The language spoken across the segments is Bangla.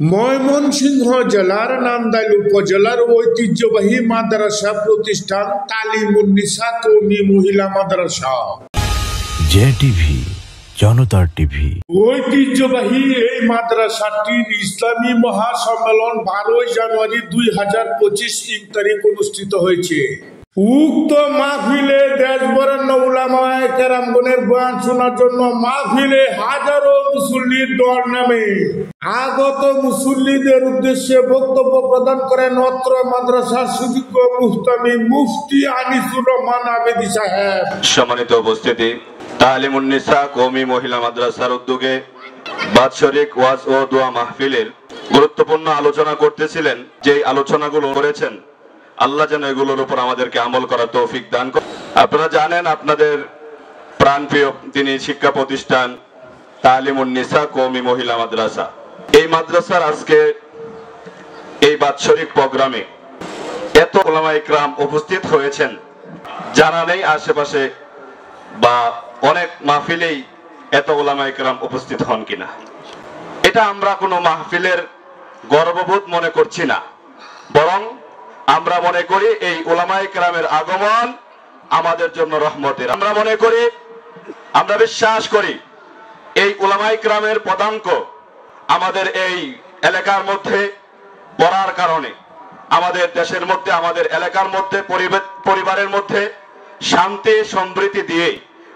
ময়মনসিংহ জেলার নান্দাইল উপজেলার ঐতিহ্যবাহী মাদ্রাসা প্রতিষ্ঠান তালিমুন্নিসা কওমি মহিলা মাদ্রাসা জেটিভি জনতার টিভি। ঐতিহ্যবাহী এই মাদ্রাসাটির ইসলামী মহাসম্মেলন 12 জানুয়ারি 2025 তারিখ অনুষ্ঠিত হয়েছে। উক্ত মাহফিলে দেশ বরেণ্য উলামায়ে কেরামগণের বয়ান শোনার জন্য মাহফিলে হাজারো মুসল্লির দল নামে আগত মুসল্লিদের উদ্দেশ্যে বক্তব্য প্রদান করেন অত্র মাদ্রাসার সুযোগ্য মুহতামি মুফতি আনিসুর রহমান আবেদী সাহেব। সম্মানিত উপস্থিতি, তালিমুন্নিসা কওমি মহিলা মাদ্রাসার উদ্যোগে বাৎসরিক ওয়াজ ও দোয়া মাহফিলের গুরুত্বপূর্ণ আলোচনা করতেছিলেন। যে আলোচনাগুলো করেছেন, আল্লাহ যেন এগুলোর উপর আমাদেরকে আমল করার তৌফিক দান করেন। আপনারা জানেন, আপনাদের প্রাণপ্রিয় তিনি শিক্ষা প্রতিষ্ঠান তালিমুন্নিসা কওমি মহিলা মাদ্রাসা। এই মাদ্রাসার আজকে এই বাৎসরিক প্রোগ্রামে এত উলামায়ে ইকরাম উপস্থিত হয়েছেন, জানা নেই আশেপাশে বা অনেক মাহফিলেই এত উলামায়ে ইকরাম উপস্থিত হন কিনা। এটা আমরা কোনো মাহফিলের গর্ববোধ মনে করছি না, বরং আমরা মনে করি এই উলামায়ে কেরামের আগমন আমাদের জন্য রহমতের। আমরা মনে করি, আমরা বিশ্বাস করি এই উলামায়ে কেরামের পদাঙ্ক আমাদের এই এলাকার মধ্যে পড়ার কারণে আমাদের দেশের মধ্যে, আমাদের এলাকার মধ্যে, পরিবারের মধ্যে শান্তি সমৃদ্ধি দিয়ে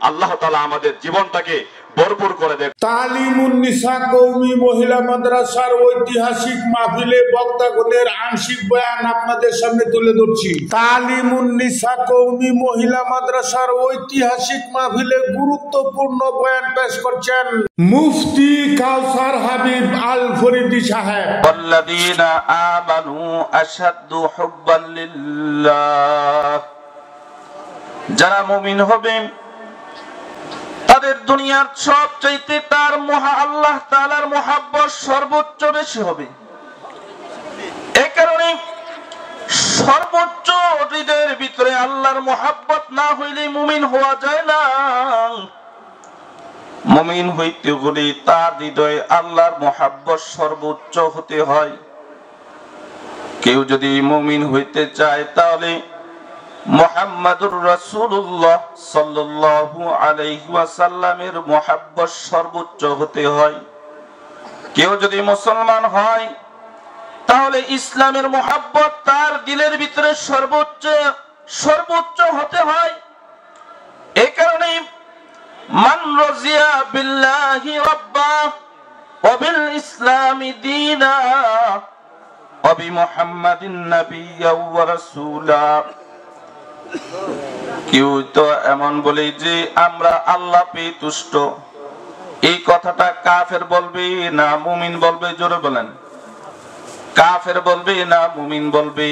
আল্লাহ তাআলা আমাদের জীবনটাকে ভরপুর করে দেয়। তালিমুন্নিসা কওমি মহিলা মাদ্রাসার ঐতিহাসিক মাহফিলে বক্তাগণের আংশিক বয়ান আপনাদের সামনে তুলে ধরছি। তালিমুন্নিসা কওমি মহিলা মাদ্রাসার ঐতিহাসিক মাহফিলে গুরুত্বপূর্ণ বয়ান পেশ করছেন মুফতি কাউসার হাবিব আল ফরিদি সাহেব। ওয়াল্লাযীনা আমানু আশাদ্দু হুব্বান লিল্লাহ, যারা মুমিন হবে তাদের দুনিয়ার সবচাইতে তার আল্লাহ তাআলার মুহাব্বত সর্বোচ্চ বেশি হবে। এই কারণে সর্বোচ্চ হৃদয়ের ভিতরে আল্লাহর মুহাব্বত না হইলে মুমিন হওয়া যায় না। মুমিন হইতে হলে তার হৃদয়ে আল্লাহর মুহাব্বত সর্বোচ্চ হতে হয়। কেউ যদি মুমিন হইতে চায় তাহলে মুহাম্মাদুর রাসূলুল্লাহ সাল্লাল্লাহু আলাইহি ওয়াসাল্লামের মুহাব্বত সর্বোচ্চ হতে হয়। কেউ যদি মুসলমান হয় তাহলে ইসলামের মুহাব্বত তার দিলের ভিতরে সর্বোচ্চ হতে হয়। এই কারণে মান রাজিয়া বিল্লাহি রাব্বা ওয়া বিল ইসলামি দীনা ওয়া বি মুহাম্মাদিন নাবিয়্যা ওয়া রাসূলা। কেউ তো এমন বলে যে আমরা আল্লাহ পেয়ে তুষ্ট, এই কথাটা কাফের বলবে না মুমিন বলবে? জোরে বলেন, কাফের বলবে না মুমিন বলবে?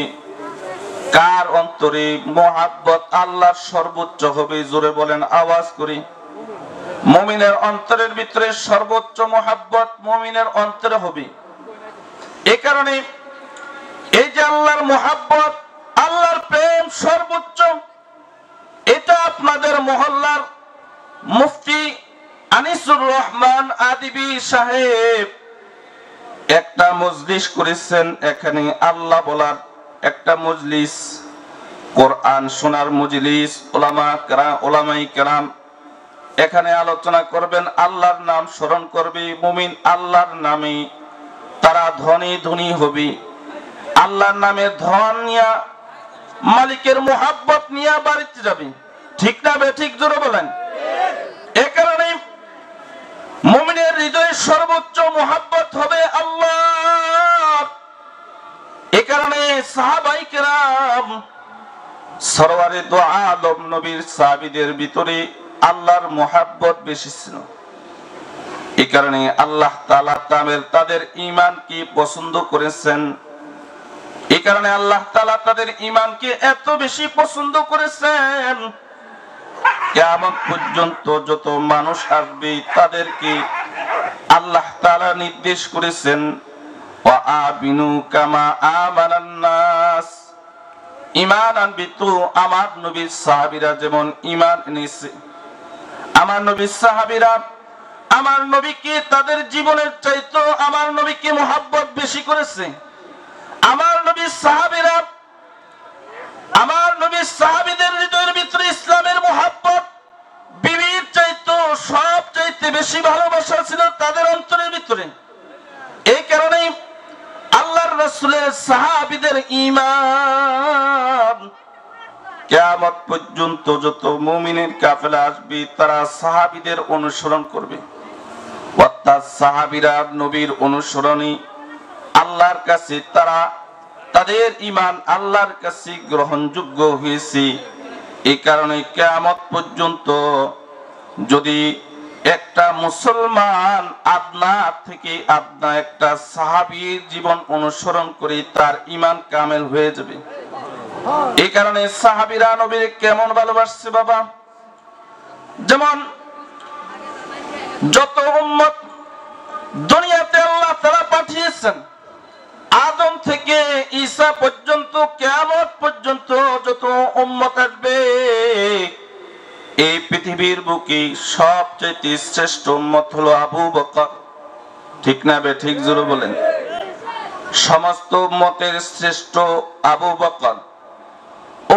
কার অন্তরে মুহাব্বত আল্লাহর সর্বোচ্চ হবে? জোরে বলেন, আওয়াজ করি। মুমিনের অন্তরের ভিতরে সর্বোচ্চ মুহাব্বত মুমিনের অন্তরে হবে। এই কারণে এই যে আল্লাহর মুহাব্বত, আল্লাহর প্রেম সর্বোচ্চ, এটা আপনাদের মহল্লার মুফতি আনিসুর রহমান আদিবি সাহেব একটা মজলিস করেছেন। এখানে আল্লাহ বলার একটা মজলিস, কোরআন শোনার মজলিস, উলামায়ে কেরাম এখানে আলোচনা করবেন, আল্লাহর নাম স্মরণ করবে। মুমিন আল্লাহর নামে তারা ধনী হবে। আল্লাহর নামে ধন নিয়া, মালিকের মুহাব্বত নিয়ে বাড়িতে যাবে। ঠিক না বেঠিক? জোরে বলেন। এই কারণে মুমিনের হৃদয়ে সর্বোচ্চ মুহাব্বত হবে আল্লাহ। এই কারণে সাহাবায়ে কেরাম সরওয়ারে দো আলম নবীর সাহাবীদের ভিতরে আল্লাহর মুহাব্বত বেশি ছিল। এই কারণে আল্লাহ তাআলা তাদের ঈমানকে পছন্দ করেছেন। এই কারণে আল্লাহ তাআলা তাদের ঈমানকে এত বেশি পছন্দ করেছেন, কিয়ামত পর্যন্ত যত মানুষ আসবে তাদেরকে আল্লাহ তাআলা নির্দেশ করেছেন, ওয়া আমিনু কামা আমানান নাস, ঈমান আনবি তো আমার নবীর সাহাবীরা যেমন ঈমান এনেছে। আমার নবীর সাহাবীরা আমার নবীকে তাদের জীবনের চাইতো আমার নবীকে মুহাব্বত বেশি করেছে। আমার নবীর সাহাবীরা, আমার নবীর সাহাবীদের হৃদয়ের ভিতরে ইসলামের মুহাব্বত বিবির চাইতো সব চাইতে বেশি ভালোবাসা ছিল তাদের অন্তরের ভিতরে। এই কারণে আল্লাহর রাসূলের সাহাবীদের ঈমান কিয়ামত পর্যন্ত যত মুমিনের কাফেলা আসবে তারা সাহাবীদের অনুসরণ করবে। অর্থাৎ সাহাবীরা নবীর অনুসরণী আল্লাহর কাছে তারা তাদের ঈমান আল্লাহর কাছে গ্রহণযোগ্য হয়েছে। এই কারণে কিয়ামত পর্যন্ত যদি একটা মুসলমান আপনা থেকে আপনা একটা সাহাবীর জীবন অনুসরণ করে তার ঈমান কামেল হয়ে যাবে। এই কারণে সাহাবীরা নবীর কেমন ভালোবাসছে বাবা, যেমন যত উম্মত দুনিয়াতে আল্লাহ তাআলা পাঠিয়েছেন আদম থেকে ঈসা পর্যন্ত কিয়ামত পর্যন্ত যত উম্মত আসবে এই পৃথিবীর বুকে সবচেয়ে শ্রেষ্ঠ উম্মত হলো আবু বকর। ঠিক না বে ঠিক জোরে বলেন? সমস্ত উম্মতের শ্রেষ্ঠ আবু বকর।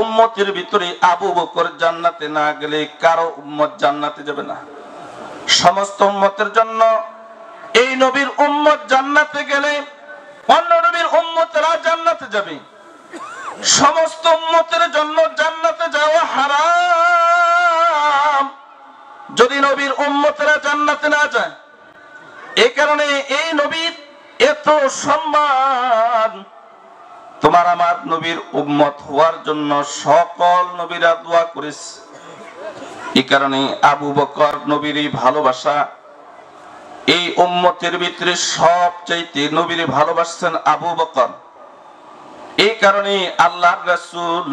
উম্মতের ভিতরে আবু বকর জান্নাতে না গেলে কারো উম্মত জান্নাতে যাবে না। সমস্ত উম্মতের জন্য এই নবীর উম্মত জান্নাতে গেলে অন্য নবীর উম্মতরা জান্নাতে যাবে। সমস্ত উম্মতের জন্য জান্নাতে যাওয়া হারাম যদি নবীর উম্মতরা জান্নাতে না যায়। এই কারণে এই নবীর এত সম্মান। তোমার আমার নবীর উম্মত হওয়ার জন্য সকল নবীরা দোয়া করেছে। এই কারণে আবু বকর নবীর ভালোবাসা এই উম্মতের ভিতরে সবচাইতে নবীর ভালোবাসছেন আবু বকর। এই কারণে আল্লাহর রাসূল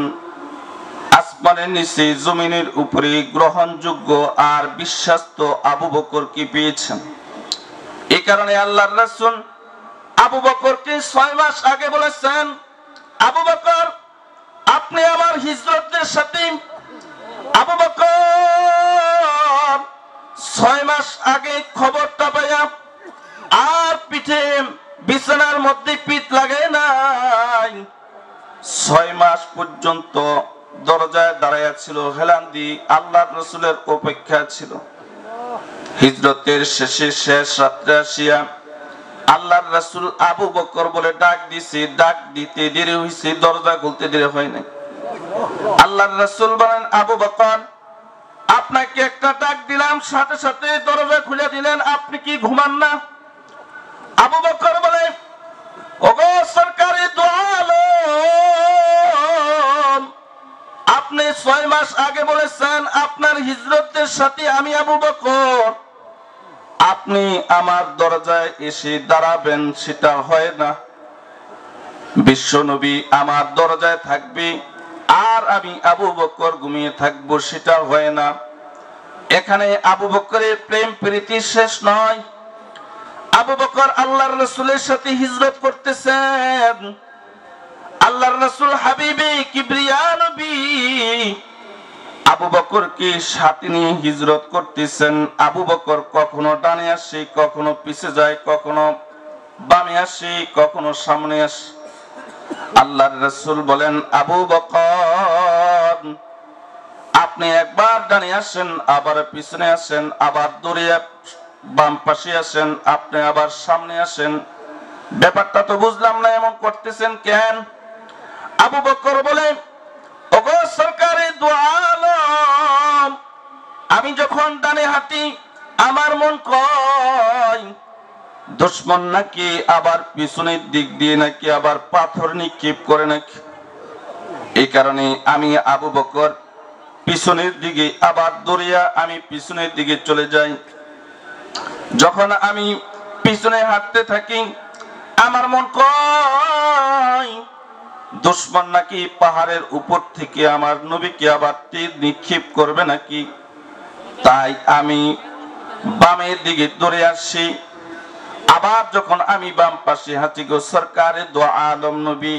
আসমানের নিচে জমিনের উপরে গ্রহণযোগ্য আর বিশ্বাস্ত আবু বকরকে পেয়েছেন। এই কারণে আল্লাহর রাসূল আবু বকরকে 6 মাস আগে বলেছেন, আবু বকর আপনি আমার হিজরতের সাথে। আবু বকর 6 মাস আগে খবরটা পাইয়া আর পিঠে বিছানার মধ্যে পিঠ লাগে নাই, 6 মাস পর্যন্ত দরজায় দাঁড়াইয়া ছিল, হেলান দিয়ে আল্লাহর রাসূলের অপেক্ষা ছিল। হিজরতের শেষে শেষ রাত্রে আসিয়া আল্লাহর রাসূল আবু বকর বলে ডাক দিছে, ডাক দিতে দেরি হইছে, দরজা খুলতে দেরি হয় নাই। আল্লাহর রাসূল বলেন, আবু বকর আপনাকে একটা ডাক দিলাম, সাথে সাথে দরজা খুলে দিলেন, আপনি কি ঘুমান না? আবু বকর বলে, ওগো সরকারি দো আলম, আপনি 6 মাস আগে বলেছেন আপনার হিজরতের সাথে আমি আবু বকর, আপনি আমার দরজায় এসে দাঁড়াবেন, সেটা হয় না। বিশ্ব নবী আমার দরজায় থাকবে আর আমি আবু বকর ঘুমিয়ে থাকবো, সেটা হয় না। এখানে আবু বকরের প্রেম প্রীতি শেষ নয়। আবু বকর আল্লাহর রাসূলের সাথে হিজরত করতেছেন। আল্লাহর রাসূল হাবিবে কিবরিয়া নবী আবু বকরকে সাথে নিয়ে হিজরত করতেছেন। আবু বকর কখনো ডানে আসে, কখনো পিছে যায়, কখনো বামে আসে, কখনো সামনে আসে। আল্লাহর রাসূল বলেন, আবু বকর আপনি একবার ডানে আসেন, আবার পিছনে আসেন, আবার দৌড়ে বাম পাশে আসেন, আপনি আবার সামনে আসেন, ব্যাপারটা তো বুঝলাম না, এমন করতেছেন কেন? আবু বকর বলে, ওগো সরকারে দো আলম, আমি যখন ডানে হাঁটি আমার মন কয় দুশমন নাকি আবার পিছনের দিক দিয়ে নাকি আবার পাথর নিক্ষেপ করে নাকি। এই কারণে আমি আবু বকর পিছনের দিকে আবার দৌড়িয়া আমি পিছনের দিকে চলে যাই। যখন আমি পিছনে হাঁটতে থাকি আমার মন কয় দুশমন নাকি পাহাড়ের উপর থেকে আমার নবীকে আবার তীর নিক্ষেপ করবে নাকি। তাই আমি বামের দিকে দৌড়ে আসি। আবার যখন আমি বাম পাশে হাঁটি, গো সরকারে দো আলম নবী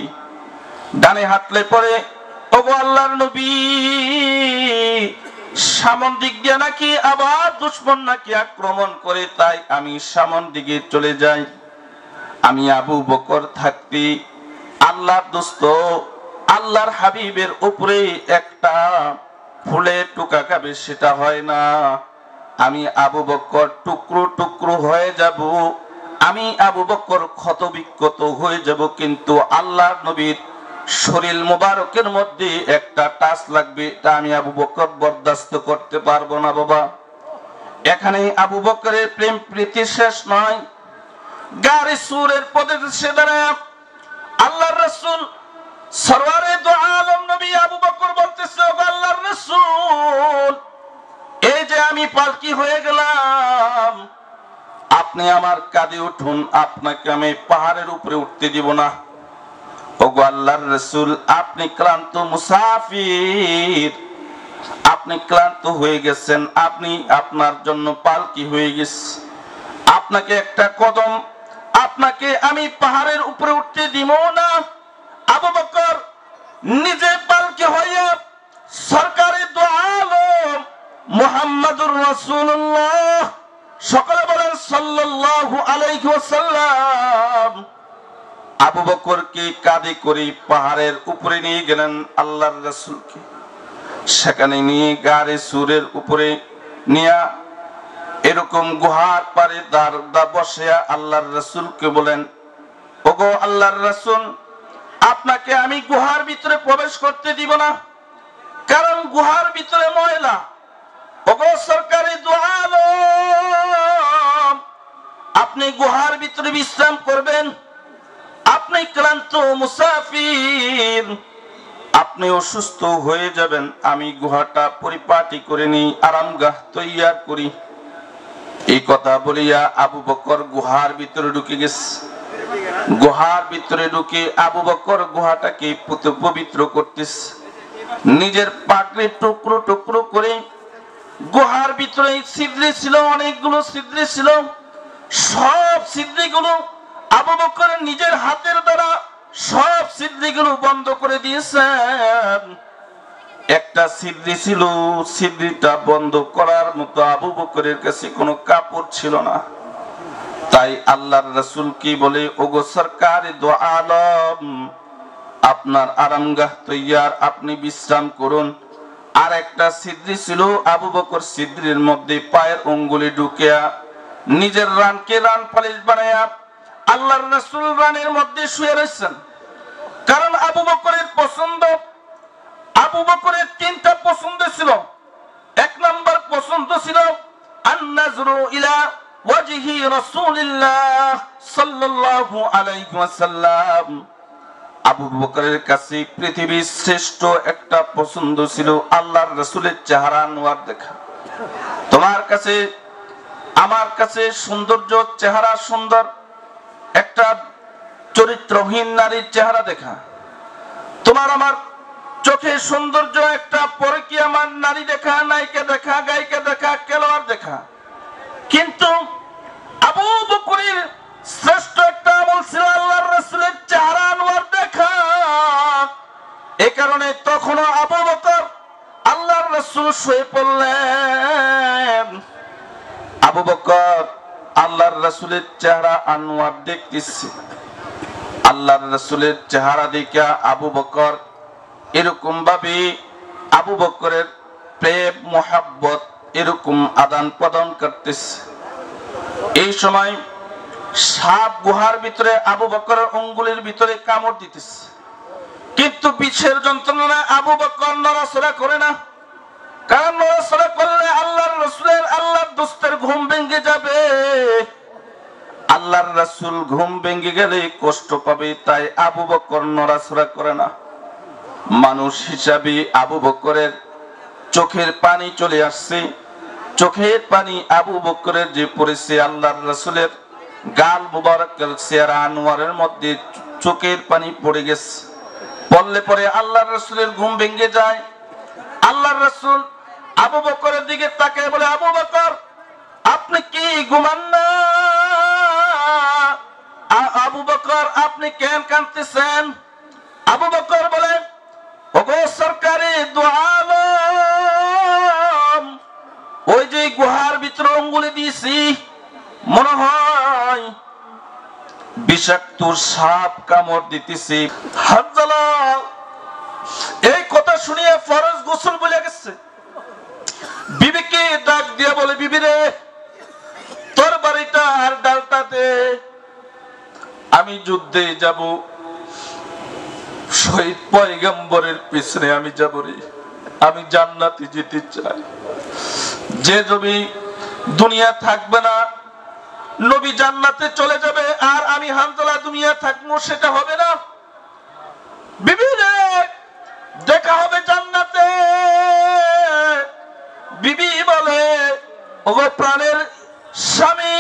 ডানে হাঁটলে পরে, ওগো আল্লাহর নবী সামন দিক দিয়ে নাকি আবার দুশমন নাকি আক্রমণ করে, তাই আমি সামন দিকে চলে যাই। আমি আবু বকর থাকতে আল্লাহর দোস্ত আল্লাহর হাবিবের উপরে একটা ফুলের টুকা খাবে সেটা হয় না। আমি আবু বকর টুকরো টুকরো হয়ে যাব, আমি আবু বকর ক্ষত বিক্ষত হয়ে যাব, কিন্তু আল্লাহর নবীর শরীর মোবারকের মধ্যে একটা টাচ লাগবে, তা আমি আবু বকর বরদাস্ত করতে পারবো না বাবা। এখানে আবু বকরের প্রেম প্রীতি শেষ নয়। গারে সুরের পদে সে দাঁড়ায় আল্লাহর রাসূল সরওয়ারে দু আলম নবী আবু বকর বলতেছে, ও আল্লাহর রাসূল, এই যে আমি পালকি হয়ে গেলাম, আপনি আমার কাঁধে উঠুন, আপনাকে আমি পাহাড়ের উপরে উঠতে দিব না। ওগো আল্লাহর রাসূল, আপনি ক্লান্ত মুসাফির, আপনি ক্লান্ত হয়ে গেছেন, আপনি আপনার জন্য পালকি হয়ে গেছে, আপনাকে একটা কদম আপনাকে আমি পাহাড়ের উপরে উঠতে দিব না। আবু বকর নিজে পালকি হয়ে সরকারে দু আলম মুহাম্মাদুর রাসূলুল্লাহ, সকলে বলেন সাল্লাল্লাহু আলাইহি ওয়াসাল্লাম, আবু বকরকে কাঁধে করে পাহাড়ের উপরে নিয়ে গেলেন আল্লাহর রাসূলকে। সেখানে নিয়ে গারে সুরের উপরে নিয়ে এরকম গুহার পারে দাঁড়া বসে আল্লাহর রাসূলকে বলেন, ওগো আল্লাহর রাসূল, আপনাকে আমি গুহার ভিতরে প্রবেশ করতে দিব না, কারণ গুহার ভিতরে ময়লা। ওগো সরকারি দু আলম, আপনি গুহার ভিতরে বিশ্রাম করবেন, আপনি ক্লান্ত মুসাফির, আপনি অসুস্থ হয়ে যাবেন, আমি গুহাটা পরিপাটি করে নিই, আরামগাহ তৈয়ার করি। এই কথা বলিয়া আবু বকর গুহার ভিতরে ঢুকে গেছে। গুহার ভিতরে ঢুকে আবু বকর গুহাটাকে পবিত্র করতেছে, নিজের পাগড়ি টুকরো টুকরো করে। গুহার ভিতরে ছিদ্রি ছিল, অনেকগুলো ছিদ্রি ছিল, সব ছিদ্রিগুলো আবু বকর নিজের হাতের দ্বারা সব ছিদ্রিগুলো বন্ধ করে দিয়েছেন। একটা ছিদ্রি ছিল, ছিদ্রিটা বন্ধ করার মতো আবু বকরের কাছে কোনো কাপড় ছিল না। তাই আল্লাহর রাসূল কি বলে, ওগো সরকারে দু আলম, আপনার আরামগাহ তৈয়ার, আপনি বিশ্রাম করুন। আর একটা ছিদ্রি ছিল, আবু বকর ছিদ্রির মধ্যে পায়ের আঙ্গুলি ঢুকিয়া নিজের রানকে রান পালিশ বানায়া আল্লাহর রাসূল রানের মধ্যে শুয়ে রয়েছেন। কারণ আবু বকরের পছন্দ, আবু বকরের তিনটা পছন্দ ছিল। এক নাম্বার পছন্দ ছিল আন-নাজরু ইলা ওয়াজহি রাসূলিল্লাহ সাল্লাল্লাহু আলাইহি ওয়াসাল্লাম। আবু বকরের কাছে পৃথিবীর শ্রেষ্ঠ একটা পছন্দ ছিল আল্লাহর রাসূলের চেহারা আনোয়ার দেখা। তোমার কাছে আমার কাছে সৌন্দর্য, চেহারা সুন্দর, একটা চরিত্রহীন নারীর চেহারা দেখা। তোমার আমার চোখে সৌন্দর্য, একটা পরকীয়া নারী দেখা, নায়িকা দেখা, গায়িকা দেখা, খেলোয়াড় দেখা। কিন্তু আবু বকরের শ্রেষ্ঠ একটা আমল ছিল আল্লাহর রাসূলের চেহারা আনোয়ার দেখা। এই কারণে তখনও আবু বকর আল্লাহর রাসূল শুয়ে পড়লেন। আবু বকর আল্লাহর রাসূলের চেহারা আনোয়ার দেখতেছে। আল্লাহর রাসূলের চেহারা দেখে আবু বকর এরকম ভাবে আবু বকরের প্রেম মোহাব্বত এরকম আদান প্রদান করতেছে। এই সময় সাপ গুহার ভিতরে আবু বকরের আঙ্গুলের ভিতরে কামড় দিতেছে, কিন্তু বিষের যন্ত্রণায় আবু বকর নড়াচড়া করে না। কারণ নড়াচড়া করলে আল্লাহর রাসূলের, আল্লাহর দোস্তের ঘুম ভেঙে যাবে। আল্লাহর রাসূল ঘুম ভেঙে গেলে কষ্ট পাবে, তাই আবু বকর নড়াচড়া করে না। মানুষ হিসাবে আবু বকরের চোখের পানি চলে আসছে। চোখের পানি আবু বকরের যে পড়েছে, আল্লাহর রাসূলের গাল মুবারকের চেহারা আনোয়ারের মধ্যে চোখের পানি পড়ে গেছে। পড়লে পরে আল্লাহর রাসূলের ঘুম ভেঙে যায়। আল্লাহর রাসূল আবু বকরের দিকে তাকায় বলে, আবু বকর, আপনি কি ঘুমান না? আবু বকর, আপনি কেন কাঁদতেছেন? আবু বকর বলে, ওগো সরকারি দু আলম, গুহার ভিতরে অঙ্গুলি দিয়েছি, মনে হয় বিষাক্ত সাপ কামড় দিতেছি। হানজালা এই কথা শুনিয়ে ফরজ গোসল বলে গেছে। বিবিকে ডাক দিয়ে বলে, বিবি রে, তোর বাড়িটা আর ডালটাতে, আমি যুদ্ধে যাব, শহীদ পয়গম্বরের পিছনে আমি যাব রে, আমি জান্নাতে যেতে চাই। যে নবী দুনিয়া থাকবে না, নবী জান্নাতে চলে যাবে, আর আমি হানজালা দুনিয়া থাকবো, সেটা হবে না। বিবি রে, দেখা হবে জান্নাতে। বিবি বলে, ওগো প্রাণের স্বামী,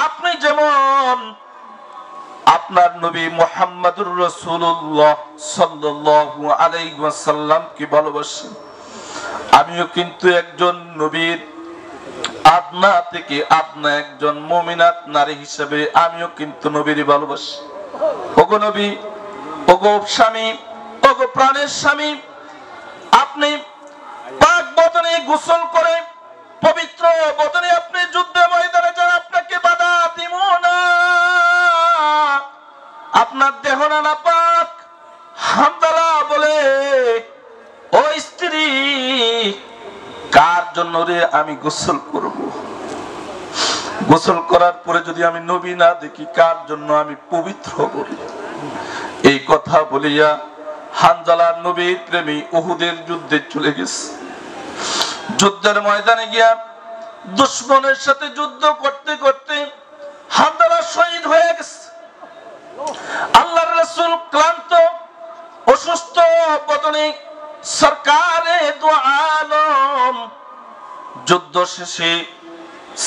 আপনি যেমন আপনার নবী মুহাম্মদুর রাসূলুল্লাহ সাল্লাল্লাহু আলাইহি ওয়াসাল্লামকে ভালোবাসেন, আমিও কিন্তু একজন নবীর আদনা থেকে আপনা একজন মুমিনাত নারী হিসেবে আমিও কিন্তু নবীর ভালোবাসি। ওগো নবী, ওগো স্বামী, ওগো প্রাণের স্বামী, আপনি পাক বদনে গোসল করে পবিত্র বদনে আপনি যুদ্ধে ময়দানে যান, আপনাকে বাধা দিব না। আপনার দেহ না পাক। হানজালা বলে, ও স্ত্রী, কার জন্য রে আমি গোসল করব? গোসল করার পরে যদি আমি নবী না দেখি, কার জন্য আমি পবিত্র করি? এই কথা বলিয়া হানজালা নবীর প্রেমী উহুদের যুদ্ধে চলে গেছে। যুদ্ধের ময়দানে গিয়া দুশমনের সাথে যুদ্ধ করতে করতে হানজালা শহীদ হয়ে গেছে। আল্লাহর রাসূল ক্লান্ত অসুস্থ বদনে সরকারে দু আলম যুদ্ধ শেষে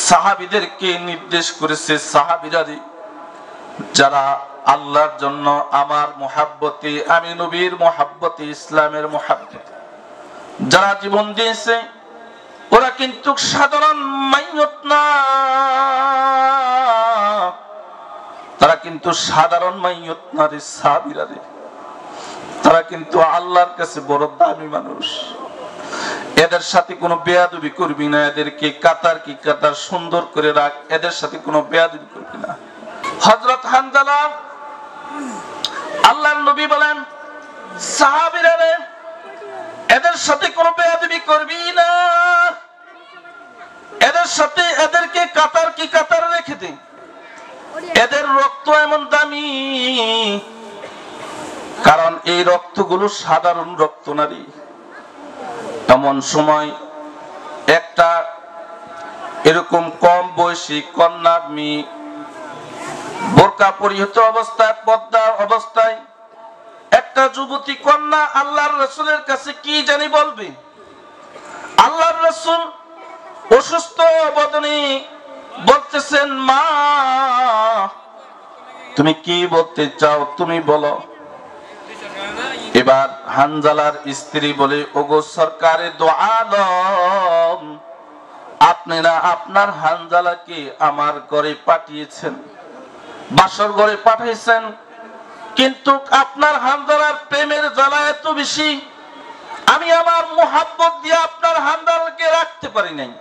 সাহাবীদেরকে নির্দেশ করেছে, সাহাবীরা যারা আল্লাহর জন্য আমার মুহাব্বতে, আমি নবীর মুহাব্বতে, ইসলামের মুহাব্বতে যারা জীবন দিয়েছে, ওরা কিন্তু সাধারণ মাইয়ত না, তারা কিন্তু সাধারণ মাইয়ত না রে সাহাবীরা রে, তারা কিন্তু আল্লাহর কাছে বড় দামি মানুষ। এদের সাথে কোনো বেয়াদবি করবি না, এদেরকে কাতার কি কাতার সুন্দর করে রাখ, এদের সাথে কোনো বেয়াদবি করবি না। হযরত হানজালা, আল্লাহর নবী বলেন, সাহাবীরা রে, এদের সাথে কোনো বেয়াদবি করবি না, এদের সাথে এদেরকে কাতার কি কাতার রেখে দে, এদের রক্ত এমন দামি, কারণ এই রক্তগুলো সাধারণ রক্ত নারী। এমন সময় একটা এরকম কম বয়সী কন্যা মেয়ে বোরকা পরিহিত অবস্থায়, পর্দা অবস্থায় একটা যুবতী কন্যা আল্লাহর রাসূলের কাছে কি জানি বলবে। আল্লাহর রাসূল অসুস্থ বদনে বলতেছেন, মা তুমি কি বলতে চাও, তুমি বলো। এবার হানজালার স্ত্রী বলে, ওগো সরকারে দু আলম, আপনি না আপনার হানজালাকে আমার ঘরে পাঠিয়েছেন, বাসর ঘরে পাঠাইছেন, কিন্তু আপনার হানজালার প্রেমের জ্বালা এত বেশি, আমি আমার মুহাব্বত দিয়ে আপনার হানজালাকে রাখতে পারি নাই।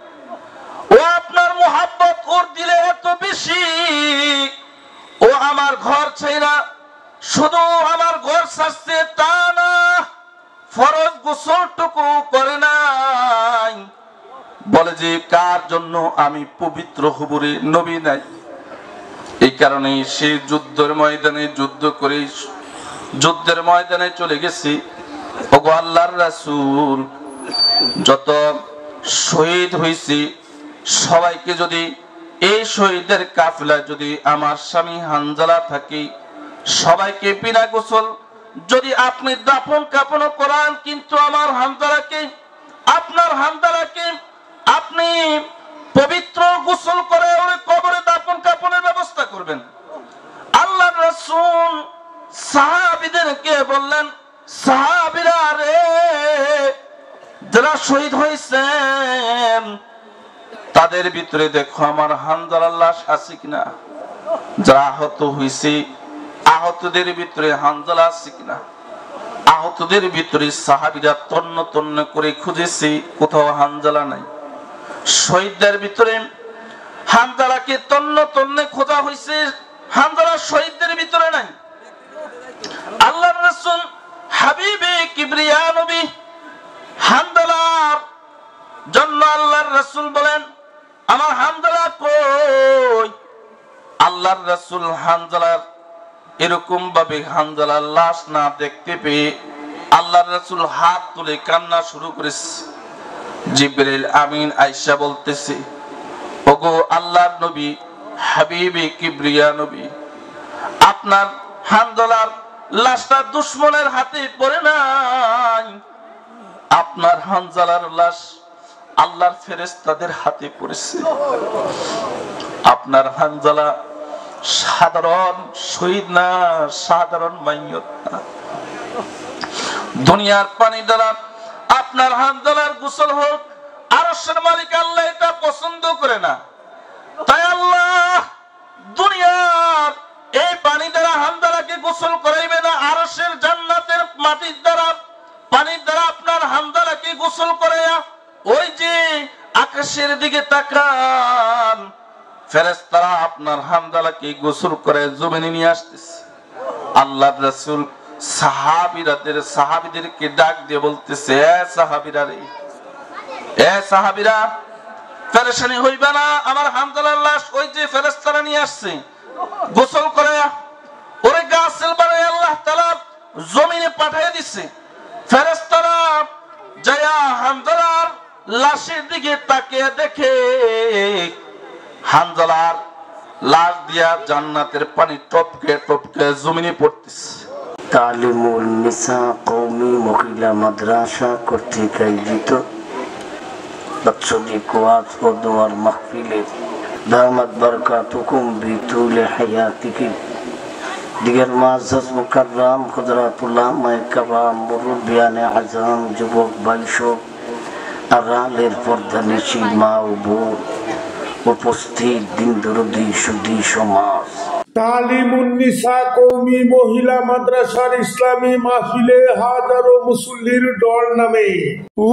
ও আপনার মুহাব্বত ওর দিলে এত বেশি, ও আমার ঘর ছাইরা শুধু আমার ঘর ছাড়ছে তা না, ফরজ গোসলটুকু করে নাই। বলে যে কার জন্য আমি পবিত্র হব রে, নবী নাই। এই কারণে সে যুদ্ধের ময়দানে যুদ্ধ করে যুদ্ধের ময়দানে চলে গেছি। ওগো আল্লাহর রাসূল, যত শহীদ হইছি সবাইকে যদি এই শহীদের কাফেলা যদি আমার স্বামী হানজালা থাকে, সবাইকে বিনা গোসল যদি আপনি দাফন কাফন করান, কিন্তু আমার হানজালাকে, আপনার হানজালাকে আপনি পবিত্র গোসল করে ওরে কবরে দাফন কাফনের ব্যবস্থা করবেন। আল্লাহর রাসূল সাহাবীদেরকে বললেন, সাহাবীরা রে, যারা শহীদ হয়েছেন তাদের ভিতরে দেখো আমার হানজালার লাশ আছে কিনা, যারা আহত হয়েছে আহতদের ভিতরে হানজালা আছে কিনা। আহতদের ভিতরে সাহাবীরা তন্ন তন্ন করে খুঁজেছে, কোথাও হানজালা নাই। শহীদদের ভিতরে হানজালাকে তন্ন তন্নে খোঁজা হয়েছে, হানজালা শহীদদের ভিতরে নাই। আল্লাহর রাসূল হাবিবে কিবরিয়া নবী হানজালার জন্য আল্লাহর রাসূল বলেন, আমার হানজালা কই? আল্লাহর রাসূল হানজালার এরকম ভাবে হানজালার লাশ না দেখতে পেয়ে আল্লাহর রাসূল হাত তুলে কান্না শুরু করেছে। জিবরিল আমিন আয়েশা বলতেছে, ওগো আল্লাহর নবী হাবিবে কিবরিয়া নবী, আপনার হানজালার লাশটা দুশমনের হাতে পড়ে নাই, আপনার হানজালার লাশ আল্লাহর ফেরেশতাদের হাতে পড়েছে। আপনার হানজালা সাধারণ শহীদ না, সাধারণ মাইয়ত না। দুনিয়ার পানি দ্বারা আপনার হানজালার গোসল হোক, আরশের মালিক আল্লাহ এটা পছন্দ করে না। তাই আল্লাহ দুনিয়ার এই পানি দ্বারা হানজালাকে গোসল করাইবে না, আরশের জান্নাতের মাটির দ্বারা পানির দ্বারা আপনার হানজালাকে গোসল করাইয়া ওই যে আকাশের দিকে তাকান, ফেরেশতারা আপনার হানজালাকে গোসল করে জমিনে নিয়ে আসতেছে। আল্লাহর রাসূল সাহাবীদেরকে ডাক দিয়ে বলতেছে, এ সাহাবীরা রে, এ সাহাবীরা, পেরেশানি হইবা না, আমার হানজালার লাশ ওই যে ফেরেশতারা নিয়ে আসছে গোসল করে ওরে গাছেল বানায় আল্লাহ তাআলা জমিনে পাঠিয়ে দিচ্ছে। ফেরেশতারা যায়া হানজালার লাশের দিকে তাকিয়ে দেখে হানজালার লাশ দিয়া জান্নাতের পানি টপকে টপকে জমিনে পড়তেছে। তালিমুল নিসা কওমি মহিলা মাদ্রাসা কর্তৃক আয়োজিত বাৎসরিক ওয়াজ ও দোয়ার মাহফিলের দামাত বারাকাতুকুম বিতুল হায়াতিকুম দিগার মুআজ্জাজ মুকাররম হযরতুল্লাহ মাইকারাম মুরব্বিয়ানে আযম যুবক বাইশক আড়ালের পর্দানিশী মা ও বোন, উপস্থিত দিন দরদি সুধী সমাজ, তালিমুন নিসা কওমি মহিলা মাদ্রাসার ইসলামী মাহফিলে হাজারো মুসল্লির দল নামে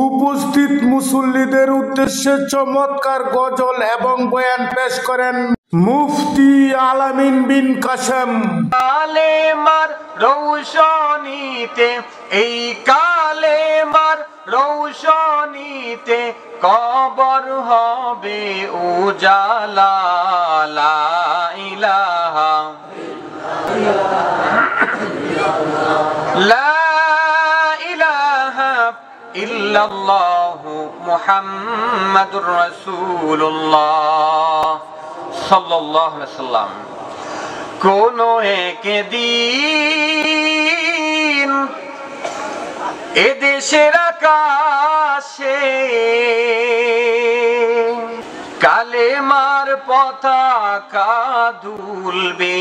উপস্থিত মুসল্লিদের উদ্দেশ্যে চমৎকার গজল এবং বয়ান পেশ করেন মুফতি আলামিন বিন কাসেম। কালেমার রৌশনীতে, এই কালেমার রৌশনীতে কবর হবে উজালা, লা ইলাহা লা ইলাহা ইল্লাল্লাহু মুহাম্মাদুর রাসূলুল্লাহ সাল্লাল্লাহু আলাইহি ওয়াসাল্লাম। কোন একদিন এদেশের আকাশে কালেমার পতাকা দুলবে,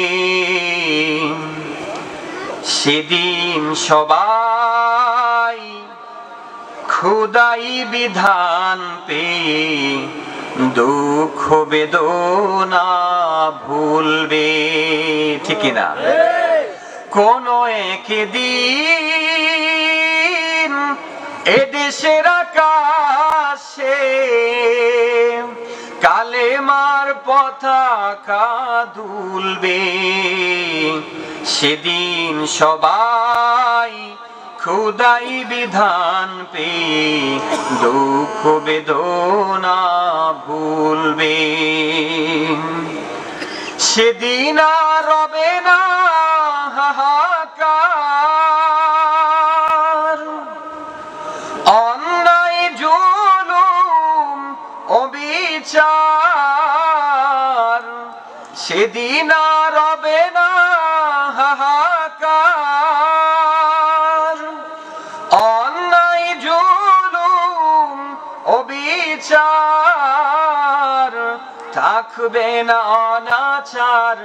সেদিন সবাই খোদাই বিধান পেয়ে দুঃখ বেদনা ভুলবে, ঠিক না? কোন একদিন এদেশের আকাশে কালেমার পতাকা দুলবে, সেদিন সবাই খোদাই বিধান পেয়ে দুঃখ বেদনা ভুলবে। সেদিন আর রবে না হাহাকার, অন্যায় জুলুম অবিচার, সেদিন আর রবে না হাহাকার, অন্যায় জুলুম অবিচার, থাকবে না অনাচার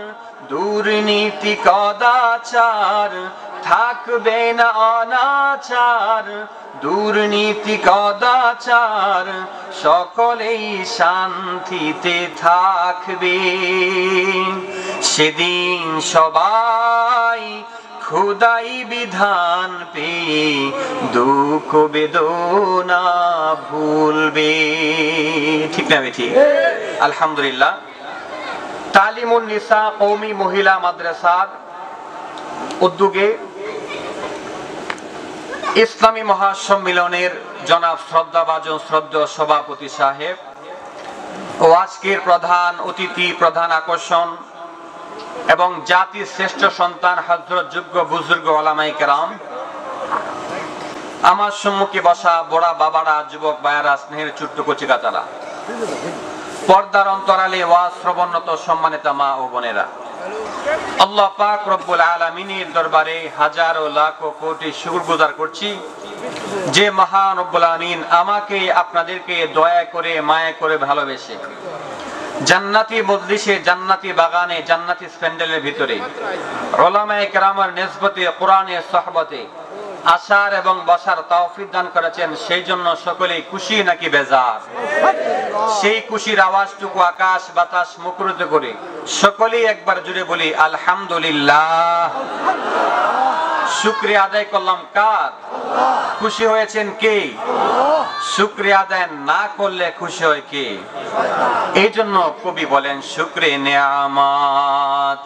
দুর্নীতি কদাচার, থাকবে না অনাচার দুর্নীতি কদাচার, সকলেই শান্তিতে থাকবে। সেদিন সবাই খুদাই বিধান পেয়ে দুঃখ বেদনা ভুলবে। ঠিক না ঠিক? আলহামদুলিল্লাহ। তালিমুন নিসা কওমি মহিলা মাদ্রাসার উদ্যোগে ইসলামী মহাসম্মেলনের জনাব শ্রদ্ধাভাজন শ্রদ্ধেয় সভাপতি সাহেব ও আজকের প্রধান অতিথি, প্রধান আকর্ষণ এবং জাতির শ্রেষ্ঠ সন্তান হযরত যোগ্য বুজুর্গ ওলামায়ে কেরাম, আমার সম্মুখে বসা বড়া বাবারা, যুবক ভাইয়েরা, স্নেহের ছোট্ট কচিকাচারা, পর্দার অন্তরালে ওয়াজ শ্রবণরত সম্মানিত মা ও বোনেরা, আল্লাহ পাক রব্বুল আলামিনের দরবারে হাজারো লাখো কোটি শুকরগুজার করছি যে মহান রব্বুল আলামিন আমাকে আপনাদেরকে দয়া করে মায়া করে ভালোবেসে জান্নাতি মজলিসে, জান্নাতি বাগানে, জান্নাতি প্যান্ডেলের ভিতরে উলামায়ে কেরামের নিসবতে, কোরআনের সোহবতে আসার এবং বসার তৌফিক দান করেছেন। সেই জন্য সকলেই খুশি নাকি বেজার? সেই খুশির আওয়াজটুকু আকাশ বাতাস মুখরিত করে সকলেই একবার জুড়ে বলি আলহামদুলিল্লাহ। শুকরিয়া আদায় করলাম কার? খুশি হয়েছেন কে? শুকরিয়া আদায় না করলে খুশি হয় কে? এই জন্য কবি বলেন শুকরে নিয়ামত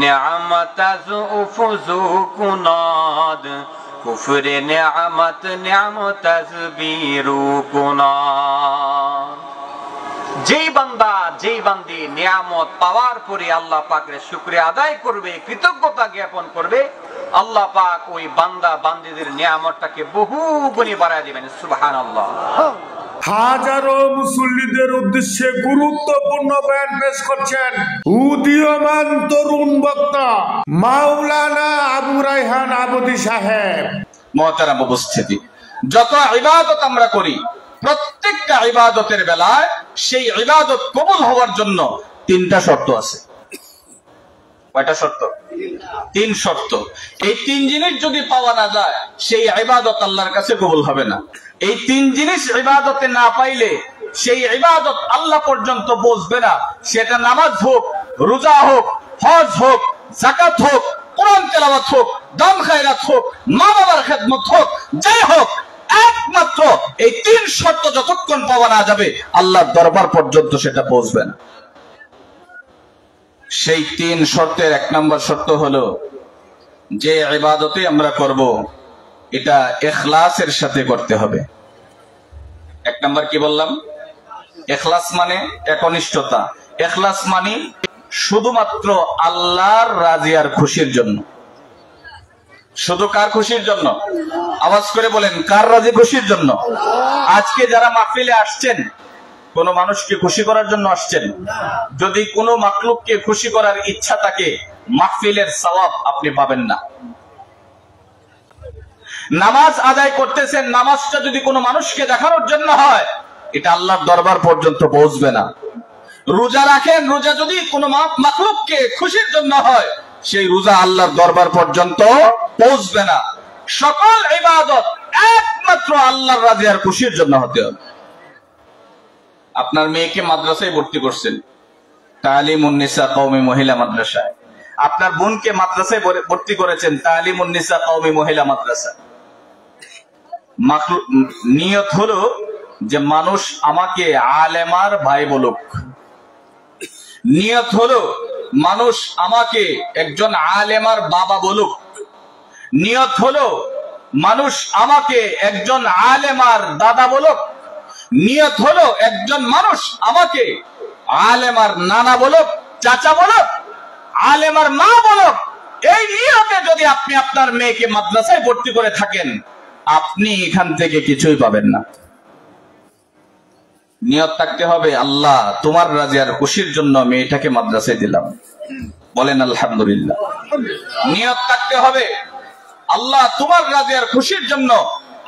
নিয়ামত আযউফুযু কুনাদ কুফরে নিয়ামত নিয়ামত আযবিরু কুনাদ। যেই বান্দা, যেই বান্দি নিয়ামত পাওয়ার পরে আল্লাহ পাকের শুকরিয়া আদায় করবে, কৃতজ্ঞতা জ্ঞাপন করবে, আল্লাহ পাক ওই বান্দা বান্দিদের নিয়ামতটাকে বহু গুণে বাড়ায় দিবেন। সুবহানাল্লাহ। হাজারো মুসল্লিদের উদ্দেশ্যে গুরুত্বপূর্ণ বয়ান পেশ করছেন উদীয়মান তরুণ বক্তা মাওলানা আবু রায়হান আবদী সাহেব। মুহতারাম উপস্থিতি, যত ইবাদত আমরা করি প্রত্যেকটা ইবাদতের বেলায় সেই ইবাদত কবুল হওয়ার জন্য তিনটা শর্ত আছে। কয়টা শর্ত? তিন শর্ত। এই তিন জিনিস যদি পাওয়া না যায় সেই ইবাদত আল্লাহর কাছে কবুল হবে না। এই তিন জিনিস ইবাদতে না পাইলে সেই ইবাদত আল্লাহ পর্যন্ত পৌঁছবে না। সেটা নামাজ হোক, রোজা হোক, হজ হোক, যাকাত হোক, কোরআন তেলাওয়াত হোক, দান খায়রাত হোক, মা বাবার খেদমত হোক, যাই হোক, একমাত্র এই তিন শর্ত যতক্ষণ পাওয়া না যাবে আল্লাহর দরবার পর্যন্ত সেটা পৌঁছবে না। সেই তিন শর্তের এক নম্বর শর্ত হলো যে ইবাদতে আমরা করব এটা ইখলাসের সাথে করতে হবে। এক নম্বর কি বললাম? ইখলাস মানে একনিষ্ঠতা। ইখলাস মানে শুধুমাত্র আল্লাহর রাজি আর খুশির জন্য। শুধু কার খুশির জন্য? আওয়াজ করে বলেন, কার রাজি খুশির জন্য? আজকে যারা মাহফিলে আসছেন কোন মানুষকে খুশি করার জন্য আসছেন? যদি কোনো মাখলুককে খুশি করার ইচ্ছা থাকে মাহফিলের সওয়াব আপনি পাবেন না। নামাজ আদায় করতেছেন, নামাজটা যদি কোনো মানুষকে দেখানোর জন্য হয় এটা আল্লাহর দরবার পর্যন্ত পৌঁছবে না। রোজা রাখেন, রোজা যদি কোনো মাখলুককে খুশির জন্য হয় সেই রোজা আল্লাহর দরবার পর্যন্ত পৌঁছবে না। সকল ইবাদত একমাত্র আল্লাহর রাজি আর খুশির জন্য হতে হবে। আপনার মেয়েকে মাদ্রাসায় ভর্তি করছেন, তালিমুন নিসা কওমি মহিলা মাদ্রাসায়। আপনার বোনকে মাদ্রাসায় ভর্তি করেছেন, তালিমুন নিসা কওমি মহিলা মাদ্রাসা। নিয়ত হলো যে মানুষ আমাকে আলেমার ভাই বলুক। নিয়ত হলো মানুষ আমাকে একজন আলেমার বাবা বলুক। নিয়ত হলো মানুষ আমাকে একজন আলেমার দাদা বলুক। নিয়ত হলো একজন মানুষ আমাকে আলেমার নানা বলুক, চাচা বলুক, আলেমার মা বলুক। এই নিয়তে যদি আপনি আপনার মেয়েকে মাদ্রাসায় ভর্তি করে থাকেন আপনি এখান থেকে কিছুই পাবেন না। নিয়ত থাকতে হবে আল্লাহ তোমার রাজি আর খুশির জন্য মেয়েটাকে মাদ্রাসায় দিলাম। বলেন আলহামদুলিল্লাহ। নিয়ত থাকতে হবে আল্লাহ তোমার রাজি আর খুশির জন্য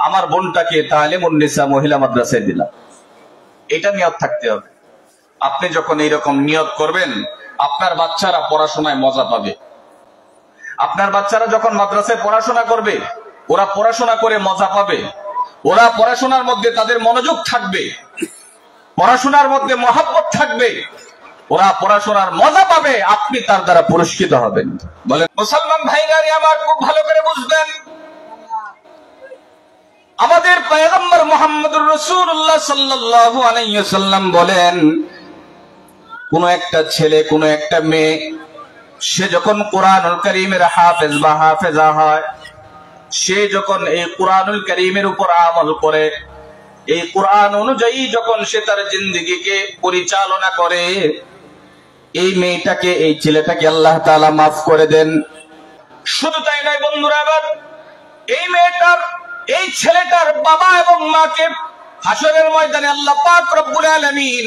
আমার বোনটাকে তালিমুন নিসা মহিলা মাদ্রাসায় দিলাম। এটা নিয়ত থাকতে হবে। আপনি যখন এইরকম নিয়ত করবেন আপনার বাচ্চারা পড়াশোনায় মজা পাবে। আপনার বাচ্চারা যখন মাদ্রাসায় পড়াশোনা করবে ওরা পড়াশোনা করে মজা পাবে। ওরা পড়াশোনার মধ্যে তাদের মনোযোগ থাকবে, পড়াশোনার মধ্যে মহব্বত থাকবে। ওরা পড়াশোনার মজা পাবে, আপনি তার দ্বারা পুরস্কৃত হবেন। বলেন মুসলমান ভাইরা আমার খুব ভালো করে বুঝবেন, আমাদের পয়গম্বর মুহাম্মদুর রাসূলুল্লাহ সাল্লাল্লাহু আলাইহি ওয়াসাল্লাম বলেন, কোন একটা ছেলে কোন একটা মেয়ে সে যখন কোরআনুল কারীমের হাফেজ বা হাফেজা হয়, সে যখন এই কোরআনুল কারীমের উপর আমল করে, এই কোরআন অনুযায়ী যখন সে তার জিন্দেগিকে পরিচালনা করে, এই মেয়েটাকে এই ছেলেটাকে আল্লাহ তাআলা মাফ করে দেন। শুধু তাই নয় বন্ধুরা, আবার এই মেয়েটার এই ছেলেটার বাবা এবং মাকে হাসরের ময়দানে আল্লাহ পাক রব্বুল আলামিন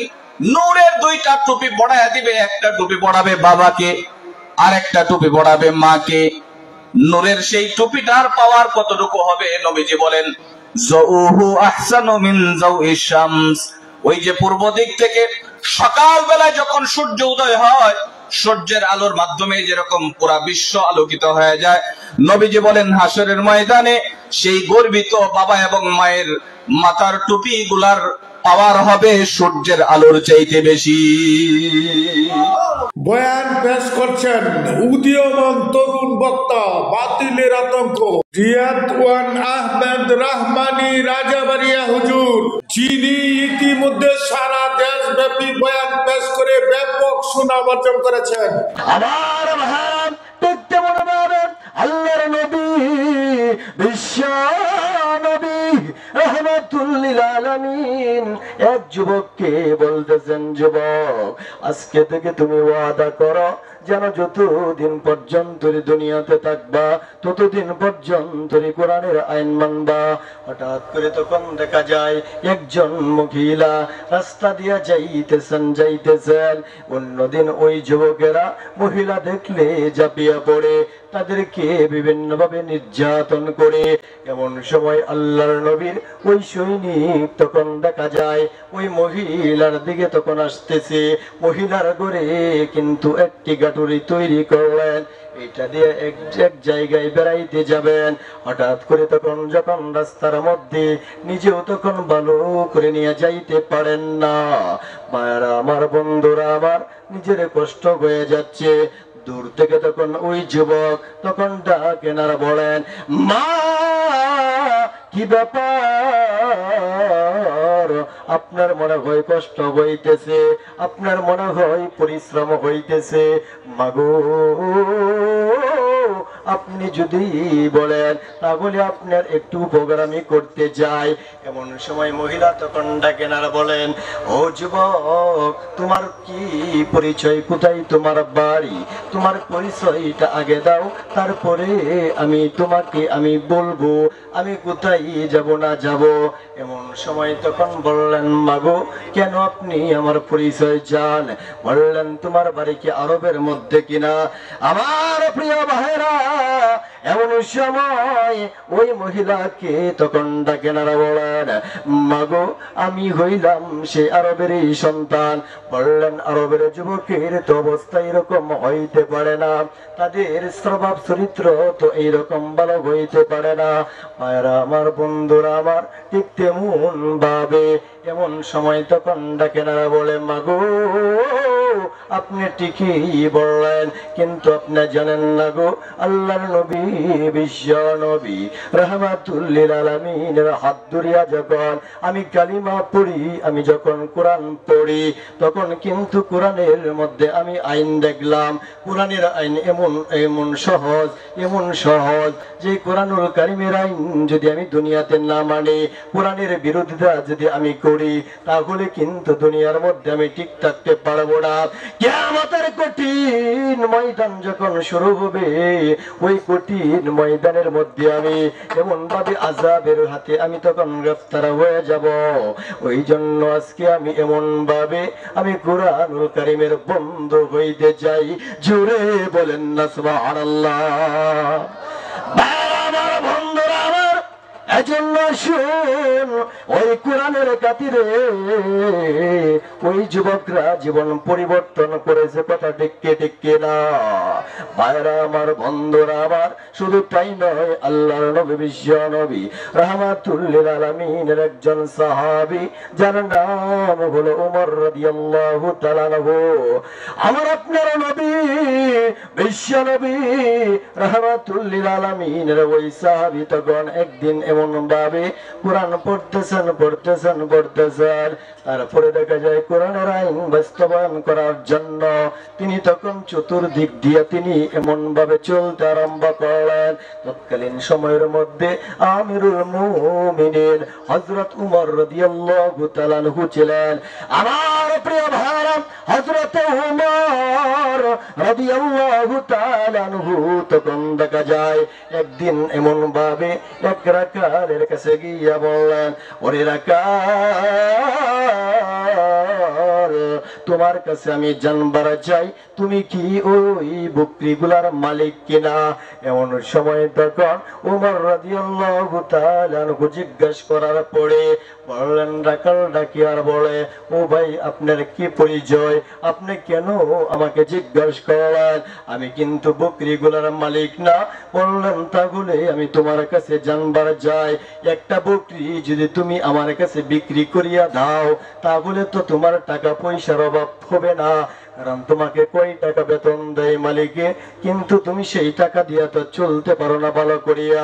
নূরের দুইটা টুপি পরায়া দিবে। একটা টুপি পরাবে বাবাকে, আর একটা টুপি পরাবে মাকে। নূরের সেই টুপিটার পাওয়ার কতটুকু হবে? নবীজি বলেন, যাউহু আহসানু মিন যাউইশ শামস। ওই যে পূর্ব দিক থেকে সকাল বেলায় যখন সূর্য উদয় হয়, সূর্যের আলোর মাধ্যমে যেরকম পুরা বিশ্ব আলোকিত হয়ে যায়, নবীজি বলেন হাসরের ময়দানে সেই গর্বিত বাবা এবং মায়ের মাথার টুপি গুলার পাওয়ার হবে সূর্যের আলোর চাইতে বেশি। বয়ান পেশ করছেন উদীয়মান তরুণ বক্তা বাতিলের আতঙ্ক রিয়াদ-ওয়ান আহমেদ রহমানী রাজাবাড়িয়া হুজুর, যিনি ইতিমধ্যে সারা দেশব্যাপী বয়ান পেশ করে ব্যাপক সুনাম অর্জন করেছেন। আমার ভাব দেখতে মনে হবে আল্লাহর নবী, বিশ্ব নবী রাহমাতুল লিল আলামিন এক যুবককে বলতেছেন, যুবক আজকে থেকে তুমি ওয়াদা করো যেন যতদিন পর্যন্ত দুনিয়াতে থাকবা ততদিন পর্যন্ত কোরআনের আইন মানবা। হঠাৎ করে তখন দেখা যায় একজন মহিলা রাস্তা দিয়া যাইতেছেন। অন্যদিন ওই যুবকেরা মহিলা দেখলে ঝাঁপিয়ে পড়ে তাদেরকে বিভিন্ন ভাবে নির্যাতন করে। এমন সময় আল্লাহর নবীর ওই সৈনিক তখন দেখা যায় ওই মহিলার দিকে তখন আসতেছে। মহিলার ঘরে কিন্তু একটি গাটুরি তৈরি করলেন, এটা দিয়ে এক জায়গায় বেড়াইতে যাবেন। হঠাৎ করে তখন যখন রাস্তার মধ্যে নিজেও তখন ভালো করে নিয়ে যাইতে পারেন না। মায়েরা আমার, বন্ধুরা আমার, নিজের কষ্ট হয়ে যাচ্ছে। দূর থেকে তখন ওই যুবক তখন ডাকেন আর বলেন, মা কি ব্যাপার? আপনার মনে হয় কষ্ট হইতেছে, আপনার মনে হয় পরিশ্রম হইতেছে। মাগো আপনি যদি বলেন তাহলে আপনার একটু উপকার আমি করতে যাই। এমন সময় মহিলা তখন ডাকেন আর বলেন, ও যুবক তোমার কি পরিচয়, কোথায় তোমার বাড়ি, তোমার পরিচয়টা আগে দাও, তারপরে তোমাকে আমি বলবো আমি কোথায় যাব না যাব। এমন সময় তখন বললেন, মাগো কেন আপনি আমার পরিচয় জান? বললেন, তোমার বাড়ি কি আরবের মধ্যে কিনা? আমার প্রিয় ভাইরা, এমন সময় ওই মহিলাকে তখন ডাকেন আর বলেন, মাগো আমি হইলাম সে আরবের সন্তান। বললেন, আরবের যুবকের তো অবস্থা এরকম হইতে পারে না, তাদের স্বভাব চরিত্র তো এইরকম ভালো হইতে পারে না। ভাইরা আমার, বন্ধুরা আমার, ঠিক তেমন ভাবে এমন সময় তখন ডাকেন আর বলে, মাগো আপনি ঠিকই বললেন, কিন্তু আপনি জানেন না গো, আল্লাহর নবী, বিশ্ব নবী রাহমাতুল লিল আলামিনের হাত ধরিয়া যখন আমি কালিমা পড়ি, আমি যখন কোরআন পড়ি, তখন কিন্তু কোরআনের মধ্যে আমি আইন দেখলাম। কোরআনের আইন এমন সহজ যে কোরআনুল কারীমের আইন যদি আমি দুনিয়াতে না মানি, কোরআনের বিরোধিতা যদি আমি করি, তাহলে কিন্তু দুনিয়ার মধ্যে আমি ঠিক থাকতে পারবো না। কিয়ামতের কঠিন ময়দান যখন শুরু হবে, ওই কঠিন ময়দানের মধ্যে আমি এমন ভাবে আযাবের হাতে আমি তখন গ্রেফতার হয়ে যাব। ওই জন্য আজকে আমি এমন ভাবে আমি কোরআনুল কারীমের বন্ধু হইতে চাই। জোরে বলেন না সুবহানাল্লাহ। আমার বন্ধুরা আমার, এজন্য শুন, ওই কোরআনের খাতিরে ওই যুবকরা জীবন পরিবর্তন করেছে, কথা ঠিক না ভাইরা আমার, বন্ধুরা আমার। শুধু তাই নয়, আল্লাহর নবী বিশ্ব নবী রাহমাতুল লিল আলামিনের একজন সাহাবী, যার নাম হলো ওমর রাদিয়াল্লাহু তাআলা আনহু। আমার আপনার নবী বিশ্ব নবী রাহমাতুল লিল আলামিনের ওই সাহাবী তখন একদিন এমন ভাবে কোরআন পড়তেছেন, তারপরে দেখা যায় কোরআনের আইন বাস্তবায়ন করার জন্য তিনি তখন চতুর্দিক দিয়ে তিনি এমন ভাবে চলতে আরম্ভ করলেন। তৎকালীন সময়ের মধ্যে আমিরুল মুমিনিন হযরত উমর রাদিয়াল্লাহু তাআলা আনহু ছিলেন। আমার প্রিয় ভাইরা, হযরত উমর রাদিয়াল্লাহু তাআলা আনহু তখন দেখা যায় একদিন এমন ভাবে এক রাকালের কাছে গিয়া বললেন, ওরে রাকাল, তোমার কাছে আমি জানবার চাই তুমি কি ওই বকরিগুলার মালিক কিনা। এমন সময় তখন ওমর রাদিয়াল্লাহু তাআলা আনহু জিজ্ঞাসা করার পরে বললেন, রাকাল ডাকি আর বলে, ও ভাই আপনার কি পরিচয়, আপনি কেন আমাকে জিজ্ঞাসা করলেন, আমি কিন্তু বকরিগুলার মালিক না। বললেন, তাহলে আমি তোমার কাছে জানবার চাই, একটা বকরি যদি তুমি আমার কাছে বিক্রি করিয়া দাও তাহলে তো তোমার টাকা পয়সার অভাব হবে না, কারণ তোমাকে কয় টাকা বেতন দেয় মালিকে, কিন্তু তুমি সেই টাকা দিয়া তো চলতে পারো না ভালো করিয়া।